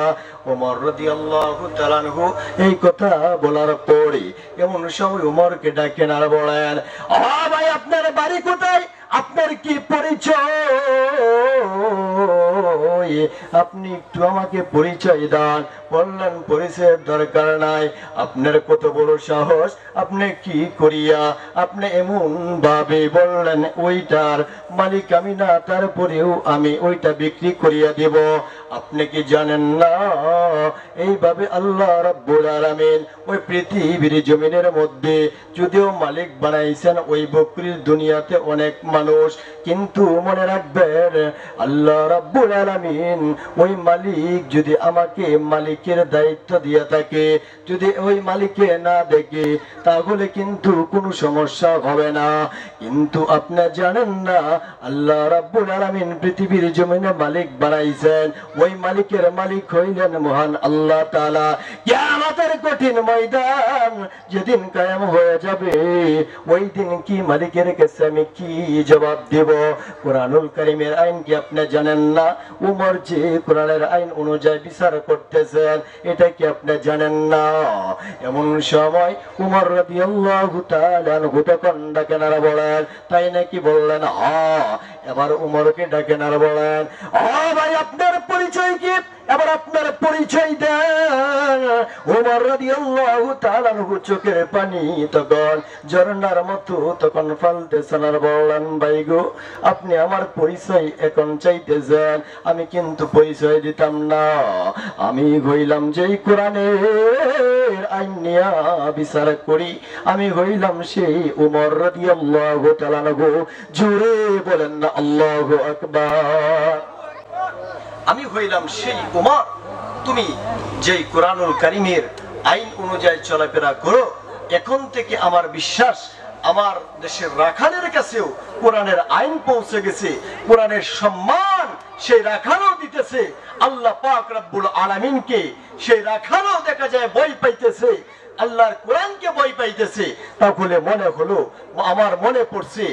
ওমর রাদিয়াল্লাহু তাআলা আনহু এই কথা বলার পরে এমন সময় ওমরকে ডাকেন আর বলেন, ও ভাই আপনার বাড়ি কোথায়, আপনার কি পরিচয়, আপনি একটু আমাকে পরিচয় দেন। বললেন, পরিচয়ের দরকার নাই, আপনার কত বড় সাহস, আপনি কি করিয়া আপনি এমন ভাবে বললেন ওইটার মালিক আমি না, তারপরেও আমি ওইটা বিক্রি করিয়া দেব। আপনি কি জানেন না এইভাবে আল্লাহ রাব্বুল আলামিন ওই পৃথিবীর জমিনের মধ্যে যদিও মালিক বানাইছেন ওই বকরির দুনিয়াতে অনেক মানুষ, কিন্তু মনে রাখবেন আল্লাহ রাব্বুল আলামিন ওই মালিক যদি আমাকে মালিকের দায়িত্ব দিয়ে থাকে, যদি ওই মালিকে না দেখে তাহলে কিন্তু কোনো সমস্যা হবে না। কিন্তু আপনি জানেন না আল্লাহ রাব্বুল আলামিন পৃথিবীর জমিনে মালিক বানাইছেন, ওই মালিকের মালিক হইলেন মহান আল্লাহ তাআলা। কিয়ামতের কঠিন ময়দান যেদিন কায়েম হয়ে যাবে, ওই দিন কি মালিকের কাছে আমি কি জবাব দেব? কোরআনুল কারীমের আইন কি আপনি জানেন না? উমর যে কোরআনের আইন অনুযায়ী বিচার করতেছেন, এটা কি আপনি জানেন না? এমন সময় উমর রাদিয়াল্লাহু তাআলা আনহু তখন ডাকেন আর বলেন, তাই নাকি? বললেন হ্যাঁ। এবার উমরকে ডাকেন আর বলেন, ও ভাই আপনার পরিচয় কি, এবার আপনার পরিচয় দেন। উমর রাদিয়াল্লাহু তাআলা আনহু চোখের পানি তখন ঝর্ণার মতো তখন ফেলতেছেন আর বললেন, ভাই গো আপনি আমার পরিচয় এখন চাইতেছেন, আমি কিন্তু পরিচয় দিতাম না, আমি হইলাম যেই কোরআনের আইন নিয়া বিচার করি, আমি হইলাম সেই উমর রাদিয়াল্লাহু তাআলা আনহু। জোরে বলেন না আল্লাহু আকবার। আমি হইলাম সেই উমর, তুমি যেই কোরআনুল কারীমের আইন অনুযায়ী চলাফেরা করো, এখন থেকে আমার বিশ্বাস আমার দেশের রাখালের কাছেও কোরআনের আইন পৌঁছে গেছে, কোরআনের সম্মান সেই রাখালও দিতেছে, আল্লাহ পাক রব্বুল আলামিনকে সেই রাখালও দেখা যায় ভয় পাইতেছে, আল্লাহর কোরআনকে ভয় পাইতেছে। তাহলে মনে হলো, আমার মনে পড়ছে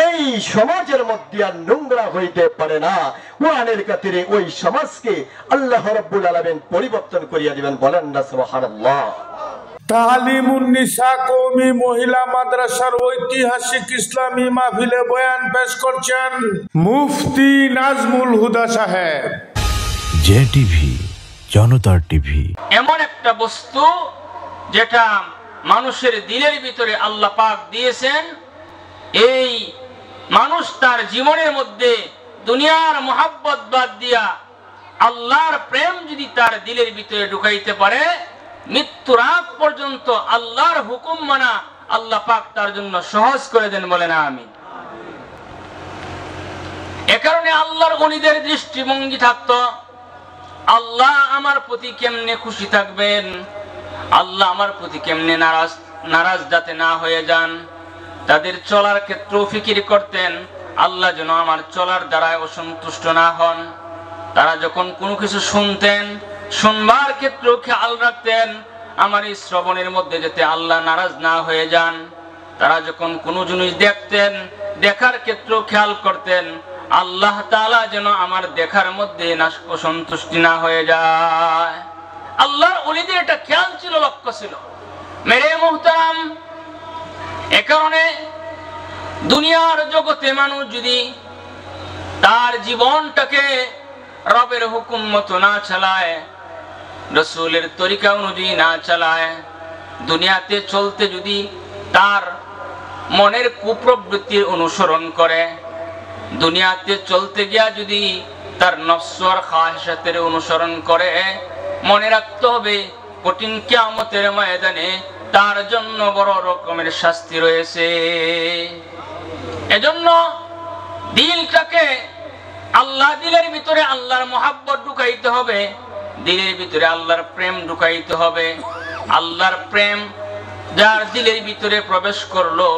এই সমাজের মধ্যে আর নোংরা হইতে পারে না, কোরআনের খাতিরে ওই সমাজকে আল্লাহ রাব্বুল আলামিন পরিবর্তন করিয়া দিবেন। বলেন না সুবহানাল্লাহ। তালিমুন নিসা কওমি মহিলা মাদ্রাসার ঐতিহাসিক ইসলামী মাহফিলে বয়ান পেশ করছেন মুফতি নাজমুল হুদা সাহেব। জে টিভি, জনতার টিভি। এমন একটা বস্তু যেটা মানুষের দিলের ভিতরে আল্লাহ পাক দিয়েছেন, এই মানুষ তার জীবনের মধ্যে দুনিয়ার মোহাব্বত বাদ দিয়া আল্লাহর প্রেম যদি তার দিলের ভিতরে ঢুকাইতে পারে, মৃত্যুর আগ পর্যন্ত আল্লাহর হুকুম মানা আল্লাহ পাক তার জন্য সহজ করে দেন। বলে না আমি। এ কারণে আল্লাহর ওলিদের দৃষ্টিভঙ্গি থাকতো, আল্লাহ আমার প্রতি কেমনে খুশি থাকবেন, আল্লাহ আমার প্রতি কেমনে নারাজ যাতে না হয়ে যান। তাদের চলার ক্ষেত্রেও ফিকির করতেন, আল্লাহ যেন আমার চলার দ্বারায় অসন্তুষ্ট না হন। তারা যখন কোনো কিছু শুনতেন, শুনবার ক্ষেত্রেও খেয়াল রাখতেন আমার এই শ্রবণের মধ্যে যাতে আল্লাহ নারাজ না হয়ে যান। তারা যখন কোনো জিনিস দেখতেন, দেখার ক্ষেত্রেও খেয়াল করতেন আল্লাহ তাআলা যেন আমার দেখার মধ্যে অসন্তুষ্টি না হয়ে যায়। আল্লাহর ওলিদের একটা খেয়াল ছিল, লক্ষ্য ছিল। মেরে মুহতারাম, এ কারণে দুনিয়ার জগতে মানুষ যদি তার জীবনটাকে রবের হুকুম মতো না চালায়, রাসূলের তরিকা অনুযায়ী না চালায়, দুনিয়াতে চলতে যদি তার মনের কুপ্রবৃত্তির অনুসরণ করে, দুনিয়াতে চলতে গিয়া যদি তার নফস আর খাহিশাতের অনুসরণ করে, মনে রাখতে হবে কঠিন কিয়ামতের ময়দানে তার জন্য বড় রকমের শাস্তি রয়েছে। এজন্য দিলটাকে আল্লাহ, দিলের ভিতরে আল্লাহর মহাব্বত ঢুকাইতে হবে, দিলের ভিতরে আল্লাহর প্রেম ঢুকাইতে হবে। আল্লাহর প্রেম যার দিলের ভিতরে প্রবেশ করলো,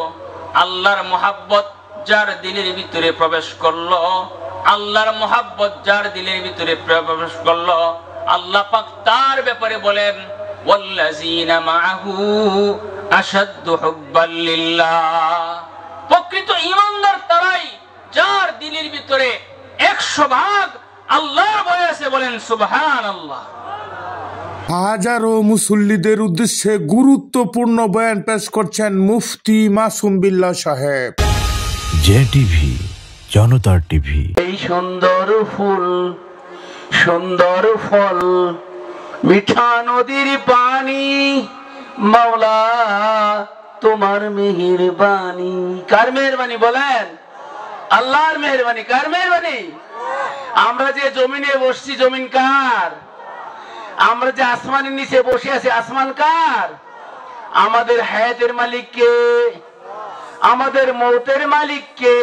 আল্লাহর মহাব্বত যার দিলের ভিতরে প্রবেশ করলো, আল্লাহর মহাব্বত যার দিলের ভিতরে প্রবেশ করলো, আল্লাহ পাক তার ব্যাপারে বলেন ওয়াল্লাযীনা মাআহু আশাদ্দু হুব্বাল লিল্লাহ। প্রকৃত ঈমানদার তারাই যার দিলের ভিতরে 100% আল্লাহর ভয় আছে, বলেন সুবহানাল্লাহ। হাজারো মুসল্লিদের উদ্দেশ্যে গুরুত্বপূর্ণ বয়ান পেশ করছেন মুফতি মাসুম বিল্লাহ সাহেব। জেটিভি, জনতার টিভি। এই সুন্দর ফুল, সুন্দর ফল, মিঠা নদীর পানি, মাওলা তোমার মেহেরবানি। কার মেহেরবানি বলেন? আল্লাহর মেহেরবানি। কার মেহেরবানি? আমরা যে জমিনে বসছি, জমিন কার? আমরা যে আসমানের নিচে বসে আছি, আসমান কার? আমাদের হায়াতের মালিক কে? আমাদের মৌতের মালিক কে?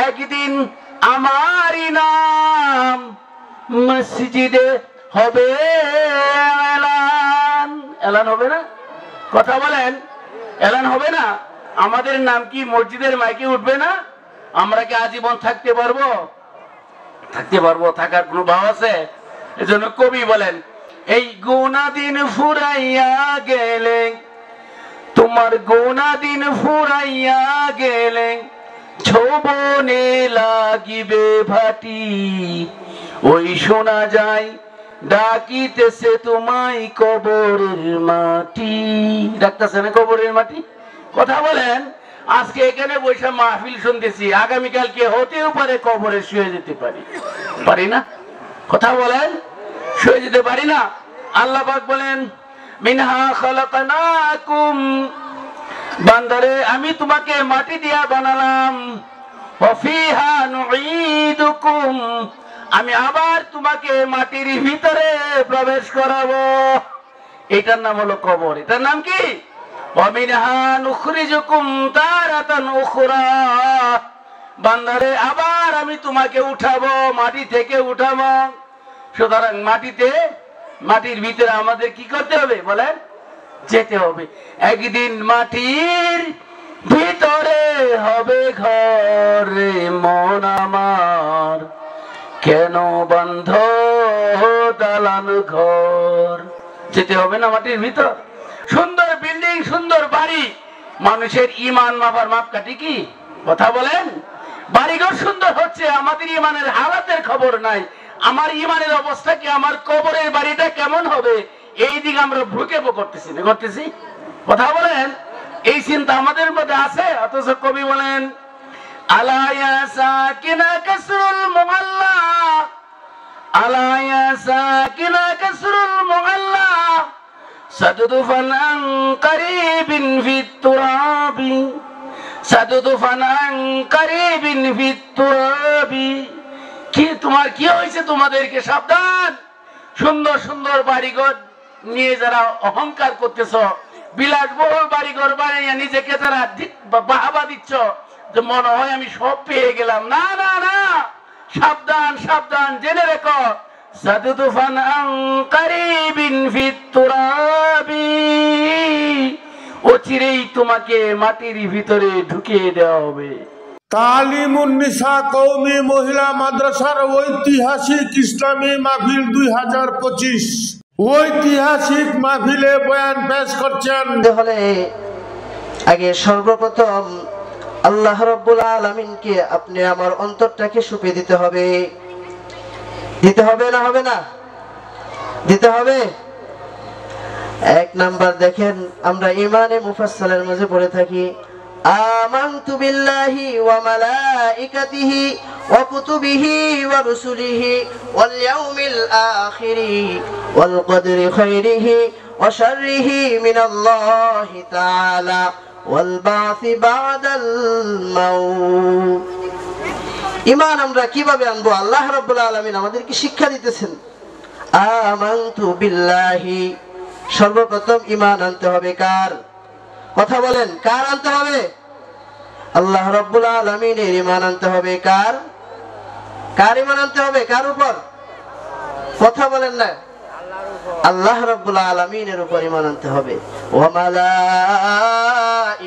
একদিন আমারই নাম মসজিদে হবে এলান। এলান হবে না? কথা বলেন, এলান হবে না? আমাদের নাম কি মসজিদের মাইকে উঠবে না? আমরা কি আজীবন থাকতে পারবো? থাকতে পারবো? থাকার কোনো ভাব আছে? এজন্য কবি বলেন, এই গোনা দিন ফুরাইয়া গেলে, তোমার গোনা দিন ফুরাইয়া গেলে, যৌবনে লাগিবে ভাটি, ওই শোনা যায় ডাকিতেছে তোমায় কবরের মাটি। ডাকতেছে না কবরের মাটি? কথা বলেন। আজকে এখানে বৈশা মাহফিল শুনতেছি, আগামীকালকে হতেও পারে কবরে শুয়ে যেতে পারি, পারি না? কথা বলেন, শুয়ে যেতে পারি না? আল্লাহ পাক বলেন মিনহা খালাকনাকুম, বান্দারে আমি তোমাকে মাটি দিয়া বানালাম, ওয়া ফিহা নুঈদুকুম, আমি আবার তোমাকে মাটির ভিতরে প্রবেশ করাবো। এটার নাম হলো কবর। এটার নাম কি? ওয়া মিনহা নুখরিজুকুম তারাতান উখরা, বান্দারে আবার আমি তোমাকে উঠাবো, মাটি থেকে উঠাবো। সুতরাং মাটির ভিতরে আমাদের কি করতে হবে বলেন? যেতে হবে। একদিন মাটির ভিতরে হবে ঘর, মন আমার কেন বন্ধ দালান ঘর। যেতে হবে না মাটির ভিতর? সুন্দর বিল্ডিং, সুন্দর বাড়ি, মানুষের ইমান মাপার মাপকাঠি কি? কথা বলেন। বাড়িঘর সুন্দর হচ্ছে, আমাদের ইমানের হালাতের খবর নাই। আমার ইমানের অবস্থা কি? আমার কবরের বাড়িটা কেমন হবে? এই দিকে আমরা ভ্রুক্ষেপ করতেছি না, করতেছি? কথা বলেন। এই চিন্তা আমাদের মধ্যে আছে, অথচ কবি বলেন আলা ইয়া সাকিনা কাসরুল মুআল্লা, আলা ইয়া সাকিনা কাসরুল মুআল্লা, সাদুদফান আন করিবিন ফিত তুরাবি, সাদুদফান আন করিবিন ফিত তুরাবি। কি তোমার কি হয়েছে? তোমাদেরকে সাবধান। সুন্দর সুন্দর বাড়িঘর নিয়ে যারা অহংকার করতেছ, বিলাসবহুল বাড়িঘর বানিয়ে নিজেকে যারা বাহাবা দিচ্ছ, যে মনে হয় আমি সব পেয়ে গেলাম, না না না, সাবধান সাবধান, জেনে রেখো সাদুফান আন কারিবিন ফিত তুরাবি, অচিরেই তোমাকে মাটির ভিতরে ঢুকিয়ে দেওয়া হবে। তালিমুন্নিসা কওমি মহিলা মাদ্রাসার ঐতিহাসিক ইসলামী মাহফিল 2025 ঐতিহাসিক মাহফিলে বয়ান পেশ করছেন। তাহলে আগে সর্বপ্রথম আল্লাহ রাব্বুল আলামিনকে আপনি আমার অন্তরটাকে সুপে দিতে হবে। দিতে হবে না হবে না? দিতে হবে। এক নাম্বার দেখেন, আমরা ইমানে মুফাসসালের মাঝে পড়ে থাকি আমানতু বিল্লাহি ওয়া মালাইকাতিহি ওয়া কুতুবিহি ওয়া রুসুলিহি ওয়াল ইয়াউমিল আখিরি ওয়াল কদরি খাইরিহি ওয়া শাররিহি মিনাল্লাহি তাআলা ওয়াল বা'থি বা'দাল মাউত। ঈমান আমরা কিভাবে আনবো? আল্লাহ রাব্বুল আলামিন আমাদেরকে শিক্ষা দিতেছেন। আমানতু বিল্লাহি, সর্বপ্রথম ঈমান আনতে হবে কার? কথা বলেন, কার আনতে হবে? আল্লাহ রাব্বুল আলামিনের ঈমান আনতে হবে। কার? কার ঈমান আনতে হবে? কার উপর? কথা বলেন না। আল্লাহ রাব্বুল আলামিনের উপর ঈমান আনতে হবে। ওয়া মালাইকাতিহি,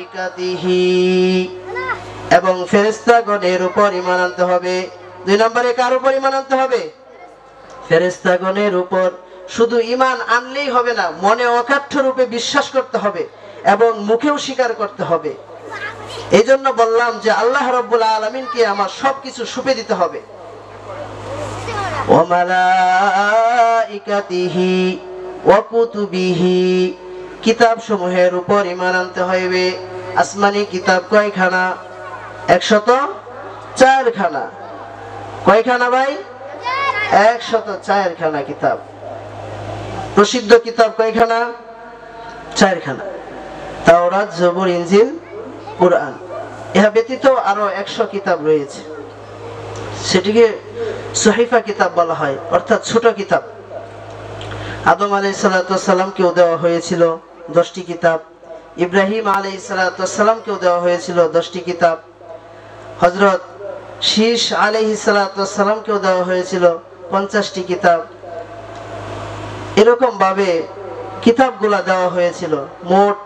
এবং ফেরেশতাগণের উপর ঈমান আনতে হবে। দুই নম্বরে কার উপর ঈমান আনতে হবে? ফেরেশতাগণের উপর। শুধু ঈমান আনলেই হবে না, মনে অকাঠ্য রূপে বিশ্বাস করতে হবে এবং মুখেও স্বীকার করতে হবে। এই জন্য বললাম যে আল্লাহ রাব্বুল আলামিনকে আমার সবকিছু সুপে দিতে হবে। ওয়া মালাইকাতিহি ওয়া কুতুবিহি, কিতাব সমূহের উপর ঈমান আনতে হইবে। আসমানি কিতাব কয়খানা? 104 খানা। কয়খানা ভাই? 104 খানা কিতাব। প্রসিদ্ধ কিতাব কয়খানা? 4 খানা। তাওরাত, জবুর, ইনজিল, কুরআন। ইহা ব্যতীত আরো 100 কিতাব রয়েছে, সেটিকে সহিফা কিতাব বলা হয়, অর্থাৎ ছোট কিতাব। আদম আলাইহিস সালামকেও দেওয়া হয়েছিল 10টি কিতাব। ইব্রাহিম আলাইহিস সালামকেও দেওয়া হয়েছিল 10টি কিতাব। হযরত শীশ আলাইহিস সালামকেও দেওয়া হয়েছিল 50টি কিতাব। এরকম ভাবে কিতাবগুলা দেওয়া হয়েছিল। মোট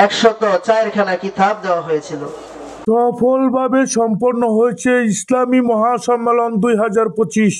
104 খানা কিতাব দেওয়া হয়েছিল। সফলভাবে সম্পন্ন হয়েছে ইসলামী মহাসম্মেলন 2025।